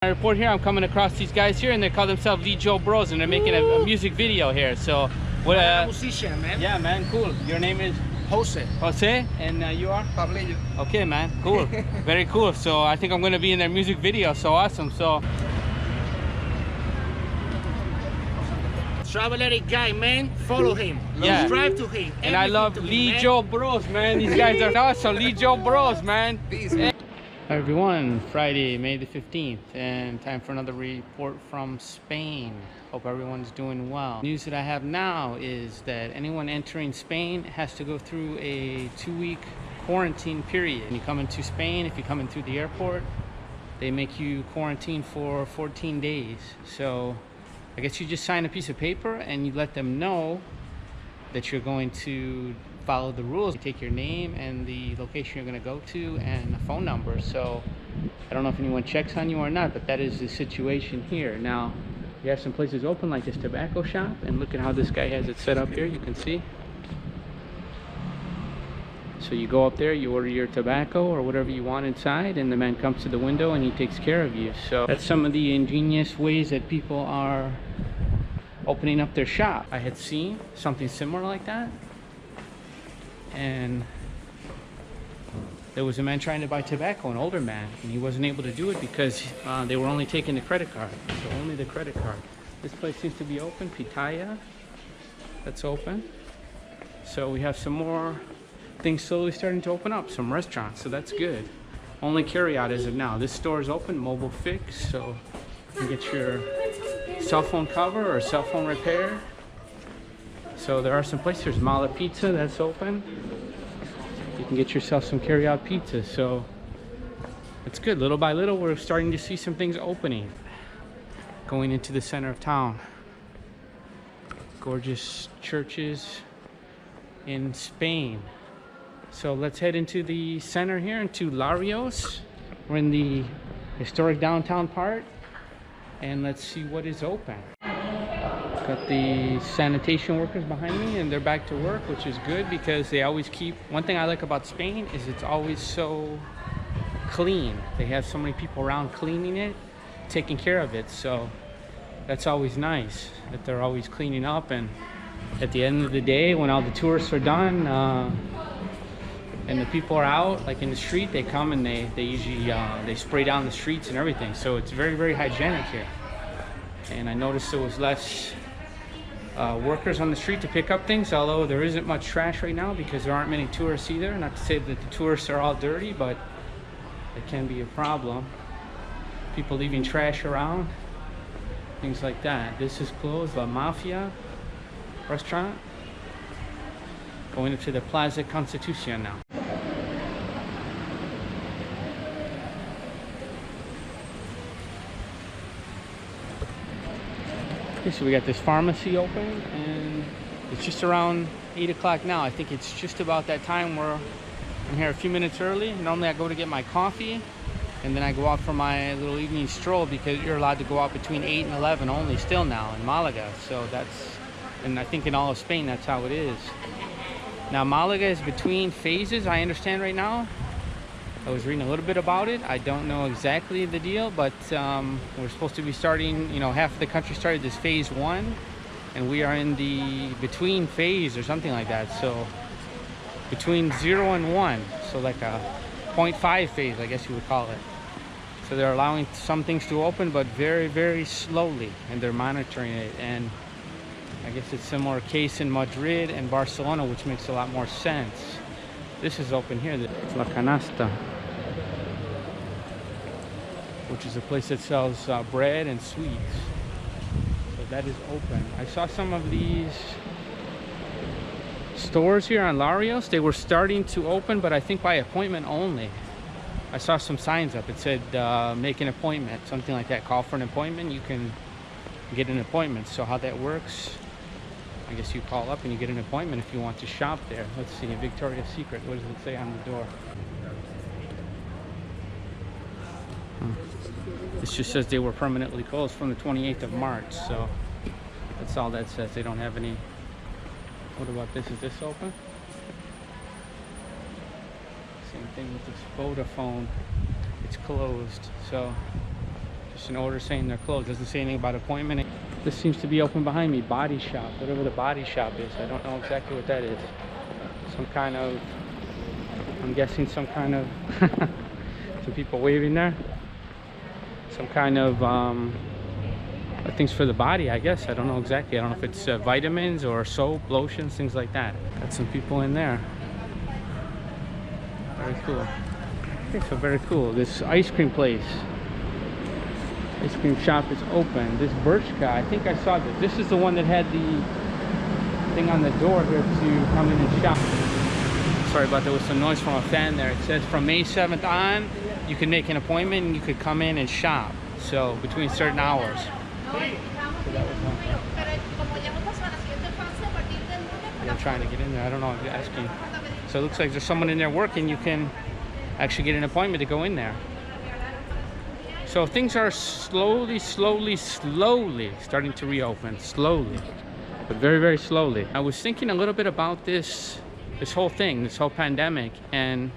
report here. I'm coming across these guys here, and they call themselves DJ Bros, and they're making a music video here. So, what? I'm a musician, man. Yeah, man, cool. Your name is Jose. Jose, and you are? Pablillo. Okay, man, cool. Very cool. So I think I'm gonna be in their music video. So awesome. So. Traveler guy, man, follow him. Yeah. Subscribe to him. And I love Lijo Bros, man. These guys are awesome. Lijo Bros, man. Hey. Hi everyone, Friday, May the 15th, and time for another report from Spain. Hope everyone's doing well. News that I have now is that anyone entering Spain has to go through a 2-week quarantine period. When you come into Spain, if you come in through the airport, they make you quarantine for 14 days. So I guess you just sign a piece of paper and you let them know that you're going to follow the rules. You take your name and the location you're going to go to and a phone number. So I don't know if anyone checks on you or not, but that is the situation here. Now you have some places open like this tobacco shop, and look at how this guy has it set up here. You can see. So you go up there, you order your tobacco or whatever you want inside, and the man comes to the window and he takes care of you. So that's some of the ingenious ways that people are opening up their shop. I had seen something similar like that, and there was a man trying to buy tobacco, an older man, and he wasn't able to do it because they were only taking the credit card. So only the credit card. This place seems to be open. Pitaya, that's open. So we have some more things slowly starting to open up, some restaurants, so that's good. Only carry out as of now. This store is open, mobile fix, so you can get your cell phone cover or cell phone repair. So there are some places. There's Mala Pizza, that's open. You can get yourself some carry out pizza, so it's good. Little by little we're starting to see some things opening, going into the center of town. Gorgeous churches in Spain. So let's head into the center here, into Larios. We're in the historic downtown part, and let's see what is open. Got the sanitation workers behind me, and they're back to work, which is good because they always keep. One thing I like about Spain is it's always so clean. They have so many people around cleaning it, taking care of it. So that's always nice that they're always cleaning up. And at the end of the day, when all the tourists are done, and the people are out, like in the street, they come and they usually they spray down the streets and everything. So it's very, very hygienic here. And I noticed there was less workers on the street to pick up things, although there isn't much trash right now because there aren't many tourists either. Not to say that the tourists are all dirty, but it can be a problem. People leaving trash around, things like that. This is closed, La Mafia restaurant. Going into the Plaza Constitución now. Okay, so we got this pharmacy open, and it's just around 8 o'clock now. I think it's just about that time where I'm here a few minutes early. Normally I go to get my coffee, and then I go out for my little evening stroll because you're allowed to go out between 8 and 11 only still now in Malaga. So that's, and I think in all of Spain that's how it is. Now Malaga is between phases, I understand right now. I was reading a little bit about it. I don't know exactly the deal, but we're supposed to be starting, you know, half of the country started this phase 1, and we are in the between phase or something like that. So between 0 and 1, so like a 0.5 phase, I guess you would call it. So they're allowing some things to open, but very, very slowly, and they're monitoring it. And I guess it's a similar case in Madrid and Barcelona, which makes a lot more sense. This is open here. It's La Canasta, which is a place that sells bread and sweets. So that is open. I saw some of these stores here on Larios. They were starting to open, but I think by appointment only. I saw some signs up. It said make an appointment, something like that. Call for an appointment. You can get an appointment. So how that works, I guess you call up and you get an appointment if you want to shop there. Let's see, Victoria's Secret. What does it say on the door? This just says they were permanently closed from the 28th of March. So that's all that says. They don't have any. What about this? Is this open? Same thing with this Vodafone. It's closed. So Just an order saying they're closed. Doesn't say anything about appointment. This seems to be open behind me. Body shop, whatever the body shop is. I don't know exactly what that is. Some kind of, I'm guessing some kind of, some people waving there. Some kind of things for the body, I guess. I don't know exactly. I don't know if it's vitamins or soap, lotions, things like that. Got some people in there. Very cool. Okay, so very cool. This ice cream place, ice cream shop is open. This Birchka, I think I saw this. This is the one that had the thing on the door here to come in and shop. Sorry about there was some noise from a fan there. It says from May 7th on, you can make an appointment and you could come in and shop. So between certain hours. So that was one. I'm trying to get in there. I don't know. I'm asking. So it looks like there's someone in there working. You can actually get an appointment to go in there. So things are slowly starting to reopen. Slowly, but very, very slowly. I was thinking a little bit about this whole thing, this whole pandemic, and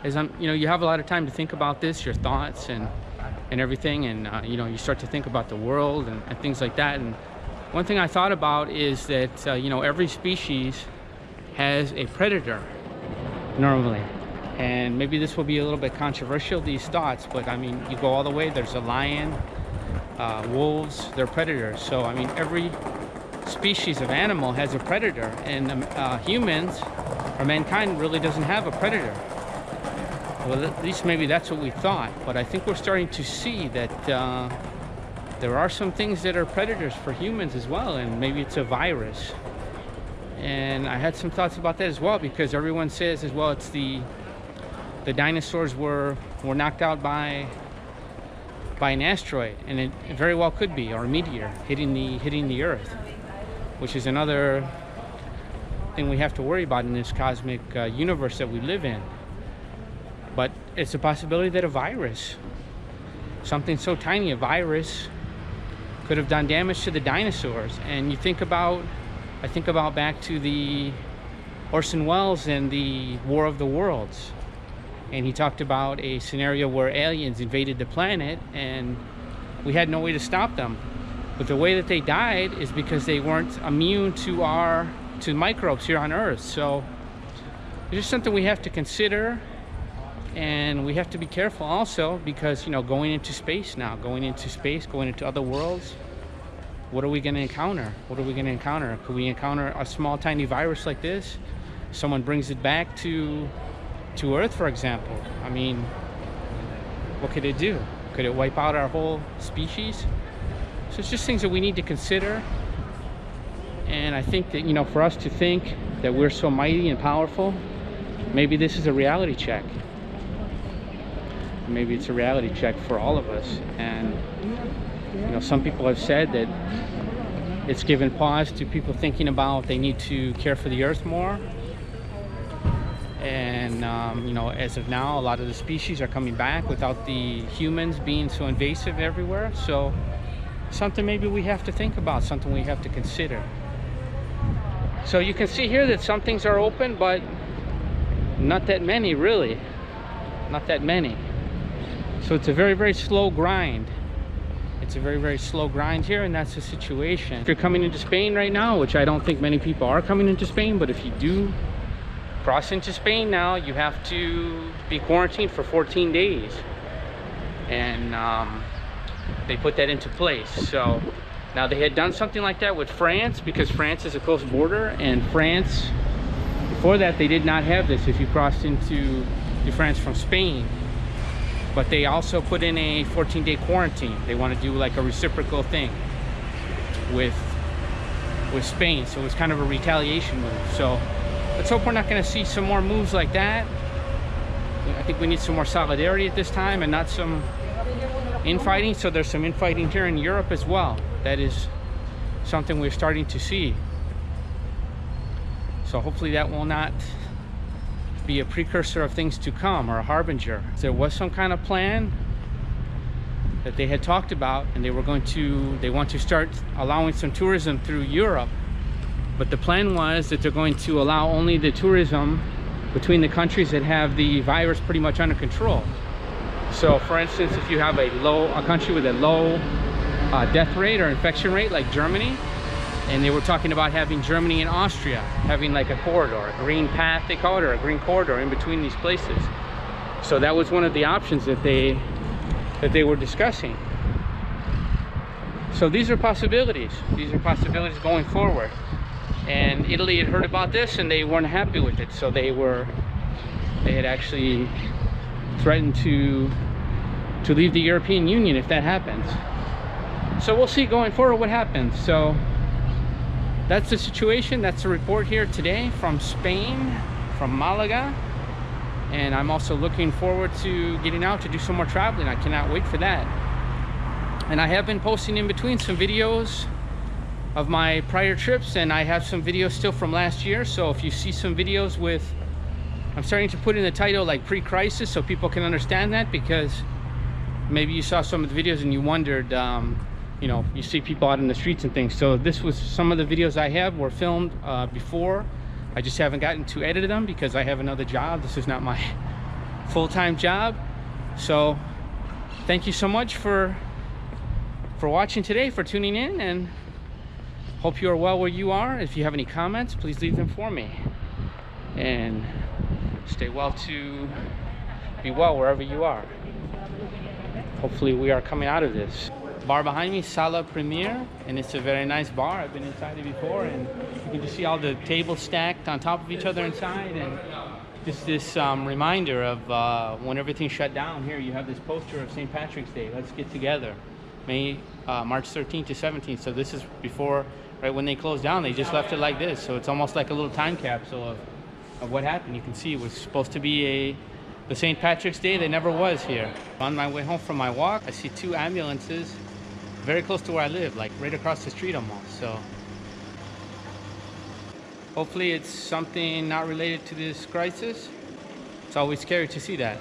as you have a lot of time to think about this, your thoughts and everything, and you start to think about the world and things like that. And one thing I thought about is that every species has a predator normally, and maybe this will be a little bit controversial, these thoughts, but I mean, you go all the way. There's a lion, wolves, they're predators. So I mean, every species of animal has a predator, and humans or mankind really doesn't have a predator. Well, at least maybe that's what we thought, but I think we're starting to see that there are some things that are predators for humans as well, and maybe it's a virus. And I had some thoughts about that as well, because everyone says as well it's the dinosaurs were knocked out by an asteroid, and it very well could be, or a meteor hitting the Earth, which is another thing we have to worry about in this cosmic universe that we live in. But it's a possibility that a virus, something so tiny, a virus, could have done damage to the dinosaurs. And you think about, I think about back to the Orson Welles and the War of the Worlds. And he talked about a scenario where aliens invaded the planet and we had no way to stop them. But the way that they died is because they weren't immune to microbes here on Earth. So it's just something we have to consider. And we have to be careful also, because going into space now, going into other worlds, what are we going to encounter? What are we going to encounter? Could we encounter a small tiny virus like this? Someone brings it back to Earth, for example. I mean, what could it do? Could it wipe out our whole species? So it's just things that we need to consider. And I think that for us to think that we're so mighty and powerful, maybe this is a reality check. Maybe it's a reality check for all of us. And some people have said that it's given pause to people thinking about they need to care for the Earth more. And as of now, a lot of the species are coming back without the humans being so invasive everywhere. So something maybe we have to think about, something we have to consider. So you can see here that some things are open, but not that many, really. Not that many. So it's a very, very slow grind. It's a very, very slow grind here, and that's the situation. If you're coming into Spain right now, which I don't think many people are coming into Spain, but if you do cross into Spain now, you have to be quarantined for 14 days. And they put that into place. So now they had done something like that with France, because France is a close border, and France, before that, they did not have this if you crossed into France from Spain. But they also put in a 14-day quarantine. They want to do like a reciprocal thing with Spain. So it was kind of a retaliation move. So let's hope we're not going to see some more moves like that. I think we need some more solidarity at this time and not some infighting. So there's some infighting here in Europe as well. That is something we're starting to see. So hopefully that will not be a precursor of things to come, or a harbinger. There was some kind of plan that they had talked about, and they want to start allowing some tourism through Europe. But the plan was that they're going to allow only the tourism between the countries that have the virus pretty much under control. So for instance, if you have a country with a low death rate or infection rate like Germany, and they were talking about having Germany and Austria having like a corridor, a green path they call it, or a green corridor in between these places. So that was one of the options that they were discussing. So these are possibilities. These are possibilities going forward. And Italy had heard about this and they weren't happy with it. So they had actually threatened to leave the European Union if that happens. So we'll see going forward what happens. So that's the situation. That's the report here today from Spain, from Malaga. And I'm also looking forward to getting out to do some more traveling. I cannot wait for that. And I have been posting in between some videos of my prior trips, and I have some videos still from last year. So if you see some videos with, I'm starting to put in the title like pre-crisis so people can understand that, because maybe you saw some of the videos and you wondered, you know, you see people out in the streets and things. So this was some of the videos I have were filmed before. I just haven't gotten to edit them because I have another job. This is not my full-time job. So thank you so much for watching today, for tuning in, and hope you are well where you are. If you have any comments, please leave them for me. And stay well to be well wherever you are. Hopefully we are coming out of this. Bar behind me, Sala Premier, and it's a very nice bar. I've been inside it before, and you can just see all the tables stacked on top of each other inside, and just this reminder of when everything shut down here. You have this poster of St. Patrick's Day. Let's get together. March 13th to 17th. So this is before, right when they closed down, they just left it like this. So it's almost like a little time capsule of what happened. You can see it was supposed to be the St. Patrick's Day that never was here. On my way home from my walk, I see 2 ambulances very close to where I live, like right across the street almost. So hopefully it's something not related to this crisis. It's always scary to see that.